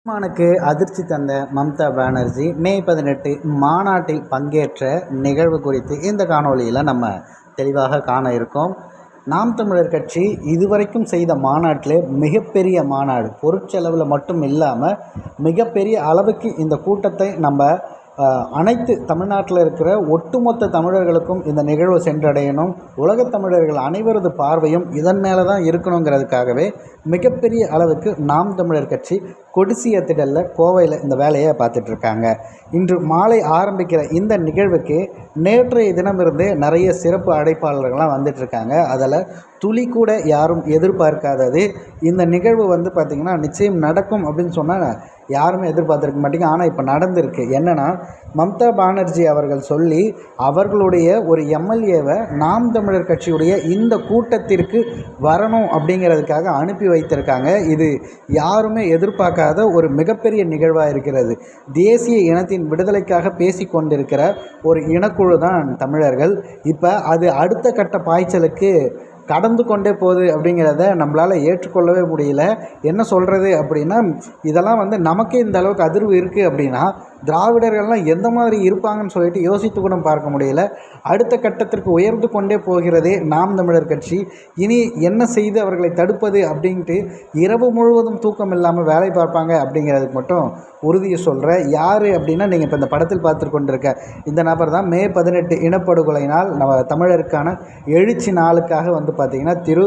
சீமானுக்கு அதிர்ச்சி தந்த மம்தா பானர்ஜி மே 18 மாநாட்டில் பங்கேற்ற நிகழ்வு குறித்து இந்த காணொளியில் நம்ம தெளிவாக காண இருக்கோம். நாம் தமிழர் கட்சி இதுவரைக்கும் செய்த மாநாட்டிலே மிகப்பெரிய மாநாடு, பொருட்செலவில் மட்டும் இல்லாமல் மிகப்பெரிய அளவுக்கு இந்த கூட்டத்தை நம்ம அனைத்து தமிழ்நாட்டில் இருக்கிற ஒட்டுமொத்த தமிழர்களுக்கும் இந்த நிகழ்வு சென்றடையணும், உலகத் தமிழர்கள் அனைவரது பார்வையும் இதன் மேலே தான் இருக்கணுங்கிறதுக்காகவே மிகப்பெரிய அளவுக்கு நாம் தமிழர் கட்சி கொடிசிய திடலில் கோவையில் இந்த வேலையை பார்த்துட்ருக்காங்க. இன்று மாலை ஆரம்பிக்கிற இந்த நிகழ்வுக்கு நேற்றைய தினமிருந்தே நிறைய சிறப்பு அழைப்பாளர்கள்லாம் வந்துட்டுருக்காங்க. அதில் துளி கூட யாரும் எதிர்பார்க்காதது இந்த நிகழ்வு பார்த்திங்கன்னா நிச்சயம் நடக்கும் அப்படின்னு சொன்னால் யாருமே எதிர்பார்த்துருக்க மாட்டேங்க. ஆனால் இப்போ நடந்திருக்கு. என்னென்னா, மம்தா பானர்ஜி அவர்கள் சொல்லி அவர்களுடைய ஒரு எம்எல்ஏவை நாம் தமிழர் கட்சியுடைய இந்த கூட்டத்திற்கு வரணும் அப்படிங்கிறதுக்காக அனுப்பி வைத்திருக்காங்க. இது யாருமே எதிர்பார்க்காத ஒரு மிகப்பெரிய நிகழ்வாக இருக்கிறது. தேசிய இனத்தின் விடுதலைக்காக பேசி கொண்டிருக்கிற ஒரு இனக்குழு தான் தமிழர்கள். இப்போ அது அடுத்த கட்ட பாய்ச்சலுக்கு கடந்து கொண்டே போகுது அப்படிங்கிறத நம்மளால் ஏற்றுக்கொள்ளவே முடியல. என்ன சொல்கிறது அப்படின்னா, இதெல்லாம் நமக்கே இந்த அளவுக்கு அதிர்வு இருக்குது அப்படின்னா திராவிடர்கள்லாம் எந்த மாதிரி இருப்பாங்கன்னு சொல்லிட்டு யோசித்து கூட பார்க்க முடியல. அடுத்த கட்டத்திற்கு உயர்ந்து கொண்டே போகிறதே நாம் தமிழர் கட்சி. இனி என்ன செய்து அவர்களை தடுப்பது அப்படின்ட்டு இரவு முழுவதும் தூக்கம் இல்லாமல் வேலை பார்ப்பாங்க அப்படிங்கிறதுக்கு மட்டும் உறுதியை சொல்கிறேன். யார் அப்படின்னா, நீங்கள் இப்போ இந்த படத்தில் பார்த்து கொண்டிருக்க இந்த நபர் தான் மே 18 இனப்படுகொலை நாள், நம்ம தமிழருக்கான எழுச்சி நாளுக்காக பார்த்திங்கன்னா திரு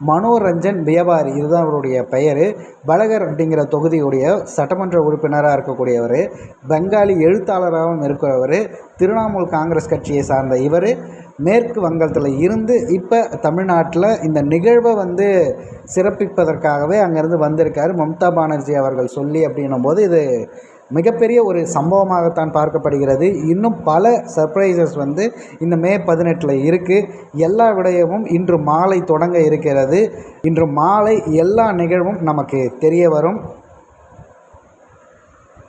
மனோரஞ்சன் வியாபாரி, இதுதான் அவருடைய பெயர். பலகர் அப்படிங்கிற தொகுதியுடைய சட்டமன்ற உறுப்பினராக இருக்கக்கூடியவர், பெங்காலி எழுத்தாளராகவும் இருக்கிறவர், திரிணாமுல் காங்கிரஸ் கட்சியை சார்ந்த இவர் மேற்கு வங்கத்தில் இருந்து இப்போ தமிழ்நாட்டில் இந்த நிகழ்வை சிறப்பிப்பதற்காகவே அங்கேருந்து வந்திருக்கார் மம்தா பானர்ஜி அவர்கள் சொல்லி. அப்படின்னும் போது இது மிகப்பெரிய ஒரு சம்பவமாகத்தான் பார்க்கப்படுகிறது. இன்னும் பல சர்ப்ரைசஸ் இந்த மே 18 இருக்குது. எல்லா விடயமும் இன்று மாலை தொடங்க இருக்கிறது. இன்று மாலை எல்லா நிகழ்வும் நமக்கு தெரிய வரும்.